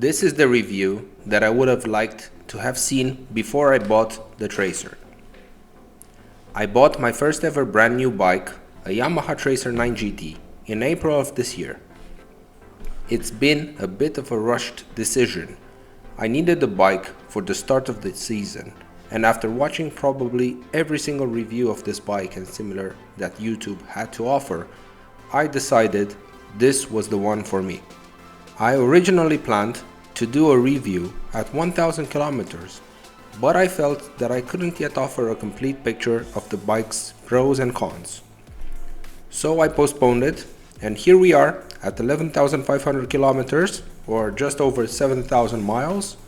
This is the review that I would have liked to have seen before I bought the Tracer. I bought my first ever brand new bike, a Yamaha Tracer 9 GT, in April of this year. It's been a bit of a rushed decision. I needed the bike for the start of the season, and after watching probably every single review of this bike and similar that YouTube had to offer, I decided this was the one for me. I originally planned to do a review at 1000 kilometers, but I felt that I couldn't yet offer a complete picture of the bike's pros and cons. So I postponed it, and here we are at 11,500 kilometers, or just over 7,000 miles,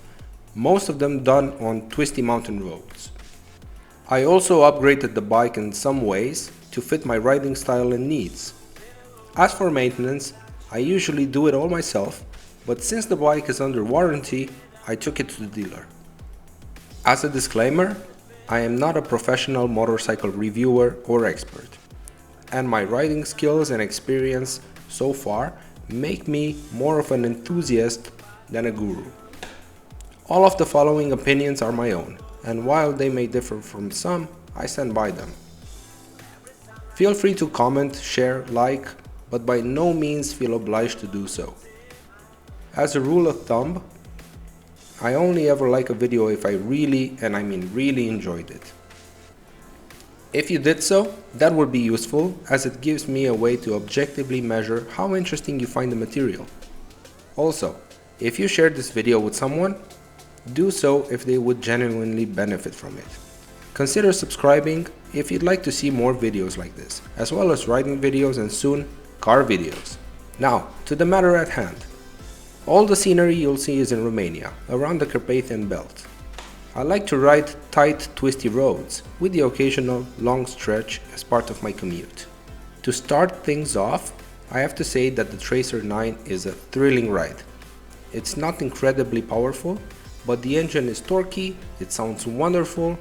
most of them done on twisty mountain roads. I also upgraded the bike in some ways to fit my riding style and needs. As for maintenance, I usually do it all myself, but since the bike is under warranty, I took it to the dealer. As a disclaimer, I am not a professional motorcycle reviewer or expert, and my riding skills and experience so far make me more of an enthusiast than a guru. All of the following opinions are my own, and while they may differ from some, I stand by them. Feel free to comment, share, like, but by no means feel obliged to do so. As a rule of thumb, I only ever like a video if I really, and I mean really, enjoyed it. If you did so, that would be useful, as it gives me a way to objectively measure how interesting you find the material. Also, if you shared this video with someone, do so if they would genuinely benefit from it. Consider subscribing if you'd like to see more videos like this, as well as riding videos and soon car videos. Now, to the matter at hand. All the scenery you'll see is in Romania, around the Carpathian Belt. I like to ride tight, twisty roads, with the occasional long stretch as part of my commute. To start things off, I have to say that the Tracer 9 is a thrilling ride. It's not incredibly powerful, but the engine is torquey, it sounds wonderful,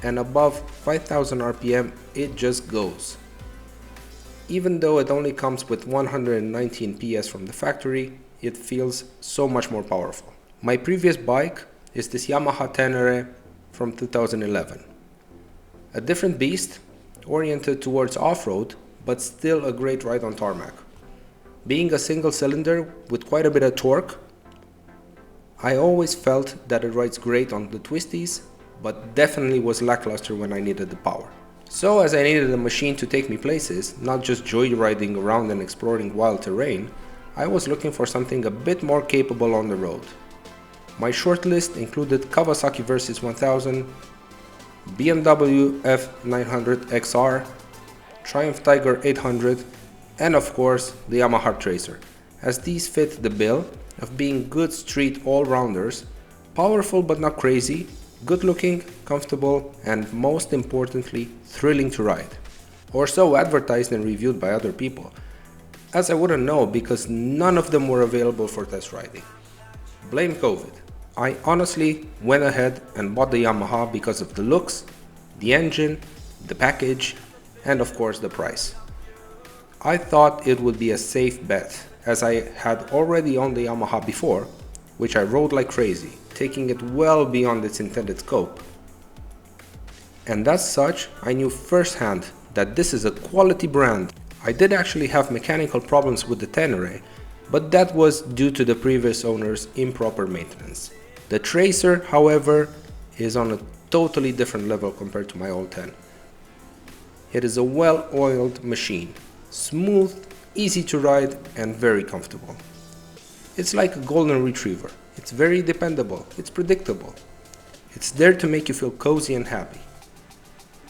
and above 5000 RPM it just goes. Even though it only comes with 119 PS from the factory, it feels so much more powerful. My previous bike is this Yamaha Tenere from 2011. A different beast, oriented towards off-road, but still a great ride on tarmac. Being a single cylinder with quite a bit of torque, I always felt that it rides great on the twisties, but definitely was lackluster when I needed the power. So as I needed a machine to take me places, not just joyriding around and exploring wild terrain, I was looking for something a bit more capable on the road. My shortlist included Kawasaki Versys 1000, BMW F900 XR, Triumph Tiger 800, and of course the Yamaha Tracer, as these fit the bill of being good street all-rounders, powerful but not crazy, good looking, comfortable, and most importantly, thrilling to ride. Or so advertised and reviewed by other people, as I wouldn't know because none of them were available for test riding. Blame COVID. I honestly went ahead and bought the Yamaha because of the looks, the engine, the package, and of course the price. I thought it would be a safe bet, as I had already owned the Yamaha before, which I rode like crazy, taking it well beyond its intended scope. And as such, I knew firsthand that this is a quality brand. I did actually have mechanical problems with the Tenere, but that was due to the previous owner's improper maintenance. The Tracer, however, is on a totally different level compared to my old 10. It is a well-oiled machine, smooth, easy to ride, and very comfortable. It's like a golden retriever. It's very dependable, it's predictable. It's there to make you feel cozy and happy.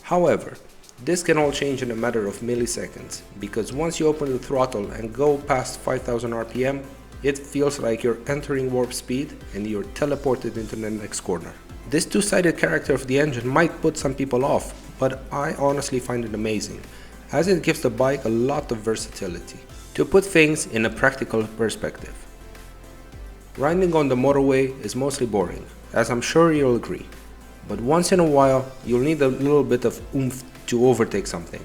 However, this can all change in a matter of milliseconds, because once you open the throttle and go past 5000 RPM, it feels like you're entering warp speed and you're teleported into the next corner. This two-sided character of the engine might put some people off, but I honestly find it amazing, as it gives the bike a lot of versatility. To put things in a practical perspective, riding on the motorway is mostly boring, as I'm sure you'll agree, but once in a while you'll need a little bit of oomph to overtake something.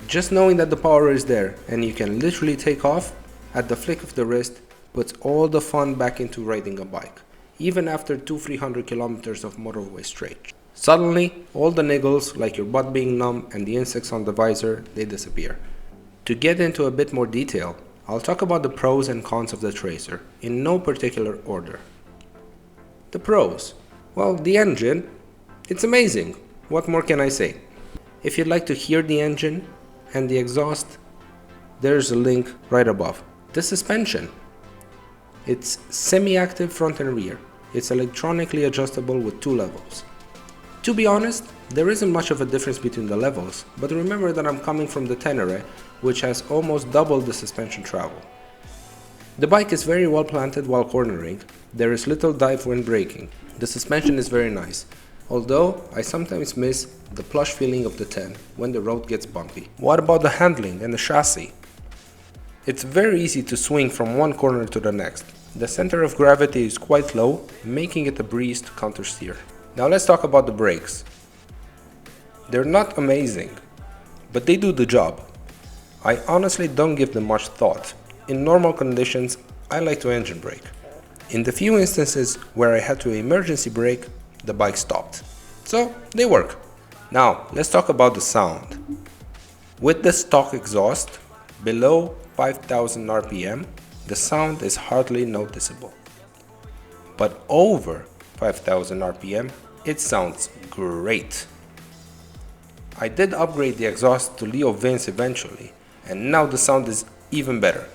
Just knowing that the power is there and you can literally take off, at the flick of the wrist, puts all the fun back into riding a bike, even after 200-300 kilometers of motorway straight. Suddenly, all the niggles, like your butt being numb and the insects on the visor, they disappear. To get into a bit more detail, I'll talk about the pros and cons of the Tracer, in no particular order. The pros. Well, the engine, it's amazing. What more can I say? If you'd like to hear the engine and the exhaust, there's a link right above. The suspension. It's semi-active front and rear. It's electronically adjustable with 2 levels. To be honest, there isn't much of a difference between the levels, but remember that I'm coming from the Tenere, which has almost double the suspension travel. The bike is very well planted while cornering. There is little dive when braking. The suspension is very nice, although I sometimes miss the plush feeling of the 10 when the road gets bumpy. What about the handling and the chassis? It's very easy to swing from one corner to the next. The center of gravity is quite low, making it a breeze to countersteer. Now let's talk about the brakes. They're not amazing, but they do the job. I honestly don't give them much thought. In normal conditions, I like to engine brake. In the few instances where I had to emergency brake, the bike stopped. So they work. Now let's talk about the sound. With the stock exhaust, below 5000 RPM, the sound is hardly noticeable. But over 5000 RPM, it sounds great. I did upgrade the exhaust to Leo Vince eventually, and now the sound is even better.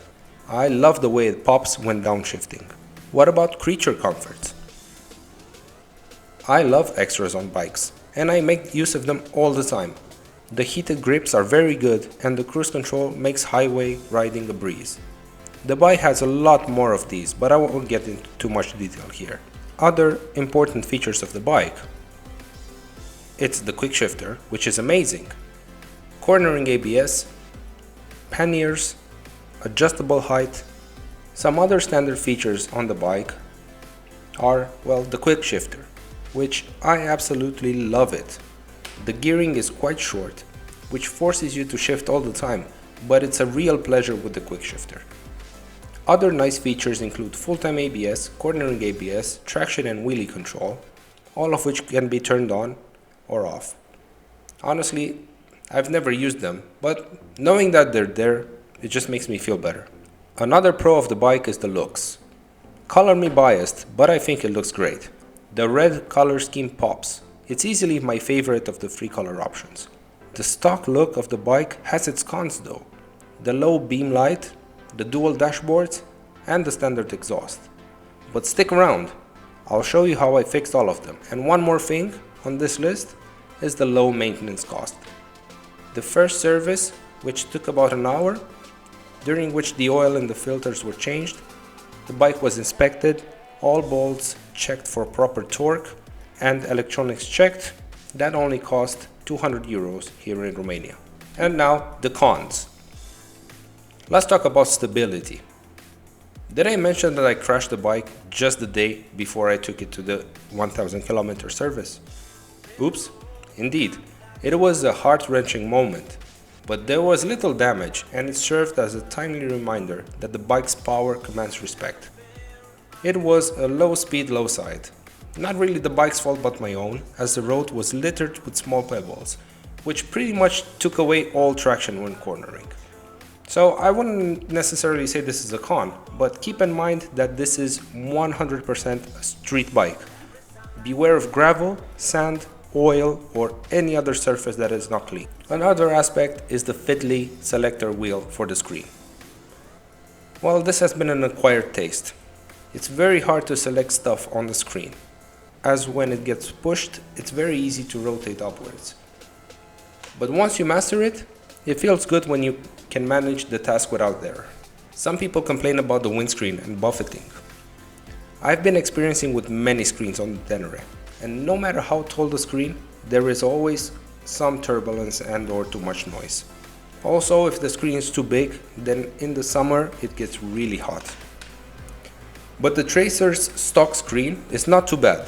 I love the way it pops when downshifting. What about creature comforts? I love extras on bikes, and I make use of them all the time. The heated grips are very good, and the cruise control makes highway riding a breeze. The bike has a lot more of these, but I won't get into too much detail here. Other important features of the bike. It's the quick shifter, which is amazing. Cornering ABS, panniers, adjustable height. Some other standard features on the bike are, well, the quick shifter, which I absolutely love it. The gearing is quite short, which forces you to shift all the time, but it's a real pleasure with the quick shifter. Other nice features include full-time ABS, cornering ABS, traction and wheelie control, all of which can be turned on or off. Honestly, I've never used them, but knowing that they're there, it just makes me feel better. Another pro of the bike is the looks. Color me biased, but I think it looks great. The red color scheme pops. It's easily my favorite of the 3 color options. The stock look of the bike has its cons though. The low beam light, the dual dashboards, and the standard exhaust. But stick around, I'll show you how I fixed all of them. And one more thing on this list is the low maintenance cost. The first service, which took about an hour, during which the oil and the filters were changed, the bike was inspected, all bolts checked for proper torque, and electronics checked. That only cost 200 euros here in Romania. And now the cons. Let's talk about stability. Did I mention that I crashed the bike just the day before I took it to the 1000 kilometer service? Oops, indeed, it was a heart-wrenching moment, but there was little damage and it served as a timely reminder that the bike's power commands respect. It was a low speed, low side. Not really the bike's fault but my own, as the road was littered with small pebbles, which pretty much took away all traction when cornering. So I wouldn't necessarily say this is a con, but keep in mind that this is 100% a street bike. Beware of gravel, sand, oil, or any other surface that is not clean. Another aspect is the fiddly selector wheel for the screen. Well, this has been an acquired taste. It's very hard to select stuff on the screen, as when it gets pushed, it's very easy to rotate upwards. But once you master it, it feels good when you can manage the task without error. Some people complain about the windscreen and buffeting. I've been experiencing with many screens on the Tenere, and no matter how tall the screen, there is always some turbulence and or too much noise. Also, if the screen is too big, then in the summer it gets really hot. But the Tracer's stock screen is not too bad.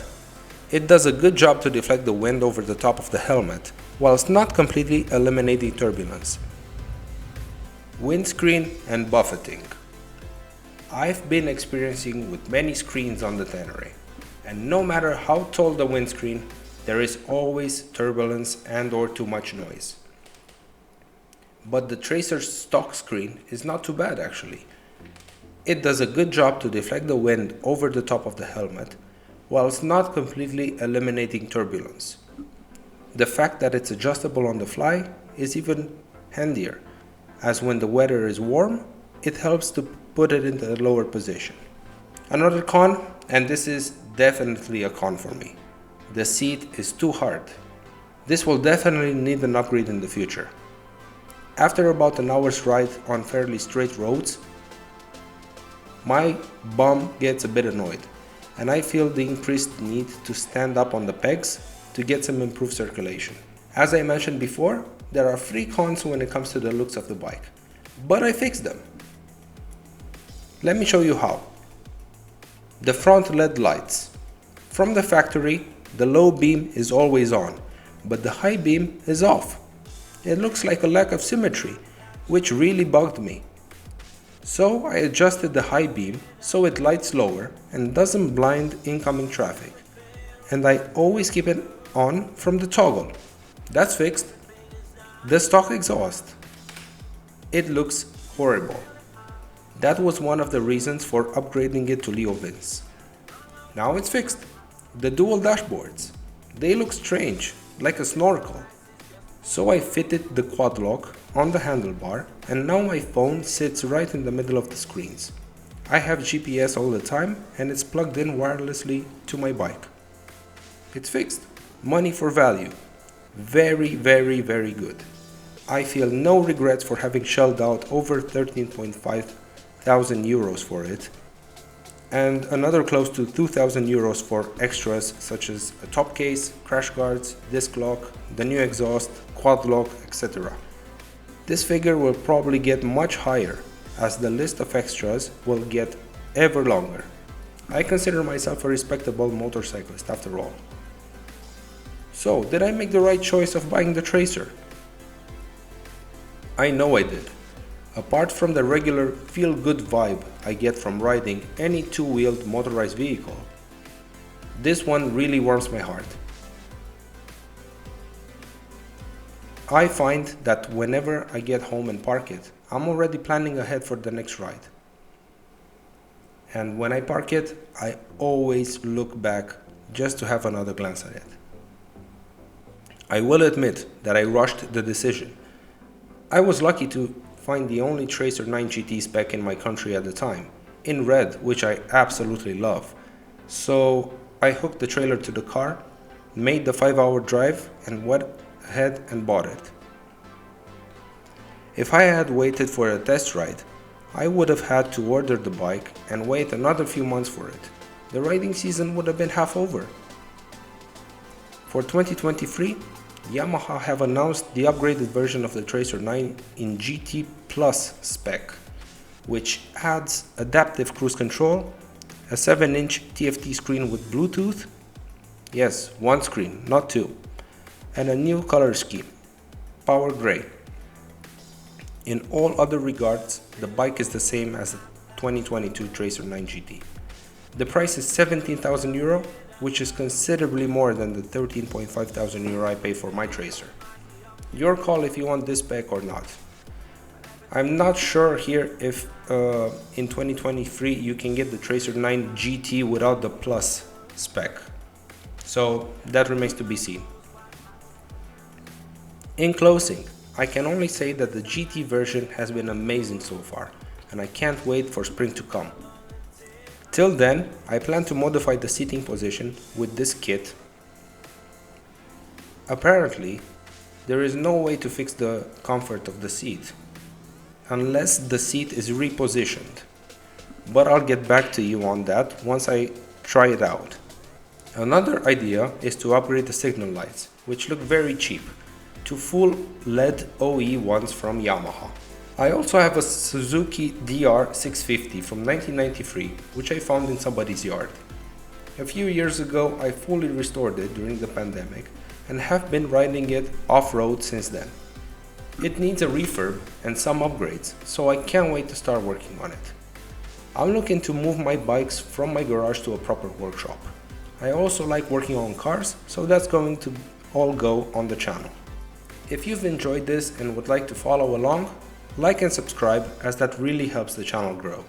It does a good job to deflect the wind over the top of the helmet, whilst not completely eliminating turbulence. Windscreen and buffeting. I've been experiencing with many screens on the Tenere, and no matter how tall the windscreen, there is always turbulence and or too much noise. But the Tracer's stock screen is not too bad actually. It does a good job to deflect the wind over the top of the helmet, whilst not completely eliminating turbulence. The fact that it's adjustable on the fly is even handier, as when the weather is warm, it helps to put it into a lower position. Another con, and this is definitely a con for me, the seat is too hard. This will definitely need an upgrade in the future. After about an hour's ride on fairly straight roads, my bum gets a bit annoyed, and I feel the increased need to stand up on the pegs to get some improved circulation. As I mentioned before, there are 3 cons when it comes to the looks of the bike, but I fixed them. Let me show you how. The front LED lights. From the factory, the low beam is always on, but the high beam is off. It looks like a lack of symmetry, which really bugged me. So I adjusted the high beam so it lights lower and doesn't blind incoming traffic. And I always keep it on from the toggle. That's fixed. The stock exhaust. It looks horrible. That was one of the reasons for upgrading it to Leo Vins. Now it's fixed. The dual dashboards. They look strange, like a snorkel. So I fitted the quad lock on the handlebar, and now my phone sits right in the middle of the screens. I have GPS all the time and it's plugged in wirelessly to my bike. It's fixed. Money for value. Very, very, very good. I feel no regrets for having shelled out over 13.5 thousand euros for it, and another close to 2,000 euros for extras such as a top case, crash guards, disc lock, the new exhaust, quad lock, etc. This figure will probably get much higher as the list of extras will get ever longer. I consider myself a respectable motorcyclist after all. So, did I make the right choice of buying the Tracer? I know I did. Apart from the regular feel-good vibe I get from riding any two-wheeled motorized vehicle, this one really warms my heart. I find that whenever I get home and park it, I'm already planning ahead for the next ride. And when I park it, I always look back just to have another glance at it. I will admit that I rushed the decision. I was lucky to find the only Tracer 9 GT spec in my country at the time, in red, which I absolutely love. So I hooked the trailer to the car, made the 5-hour drive, and went ahead and bought it. If I had waited for a test ride, I would have had to order the bike and wait another few months for it. The riding season would have been half over. For 2023, Yamaha have announced the upgraded version of the Tracer 9 in GT Plus spec, which adds adaptive cruise control, a 7-inch TFT screen with Bluetooth, yes, one screen, not two, and a new color scheme, power gray. In all other regards, the bike is the same as the 2022 Tracer 9 GT. The price is 17,000 euro, which is considerably more than the 13.5 thousand euro I pay for my Tracer. Your call if you want this spec or not. I'm not sure here if in 2023 you can get the Tracer 9 GT without the Plus spec, so that remains to be seen. In closing, I can only say that the GT version has been amazing so far, and I can't wait for spring to come. Till then, I plan to modify the seating position with this kit. Apparently, there is no way to fix the comfort of the seat, unless the seat is repositioned. But I'll get back to you on that once I try it out. Another idea is to upgrade the signal lights, which look very cheap, to full LED OE ones from Yamaha. I also have a Suzuki DR650 from 1993, which I found in somebody's yard. A few years ago, I fully restored it during the pandemic and have been riding it off-road since then. It needs a refurb and some upgrades, so I can't wait to start working on it. I'm looking to move my bikes from my garage to a proper workshop. I also like working on cars, so that's going to all go on the channel. If you've enjoyed this and would like to follow along, like and subscribe, as that really helps the channel grow.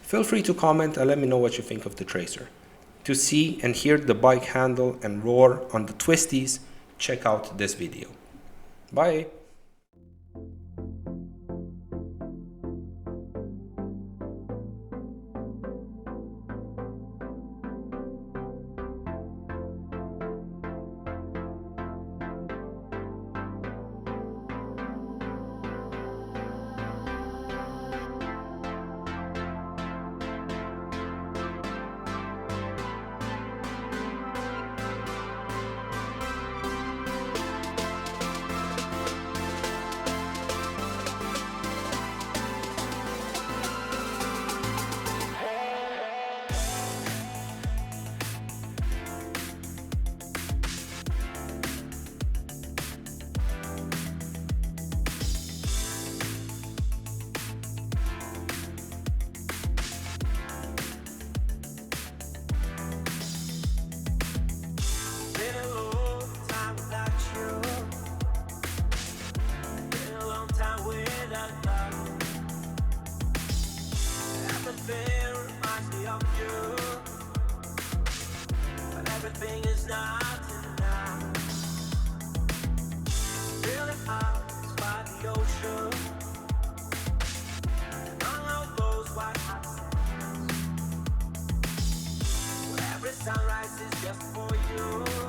Feel free to comment and let me know what you think of the Tracer. To see and hear the bike handle and roar on the twisties, check out this video. Bye! Everything reminds me of you, but everything is not enough. Feeling out by the ocean, among all those white hot sands, where every sunrise is just for you.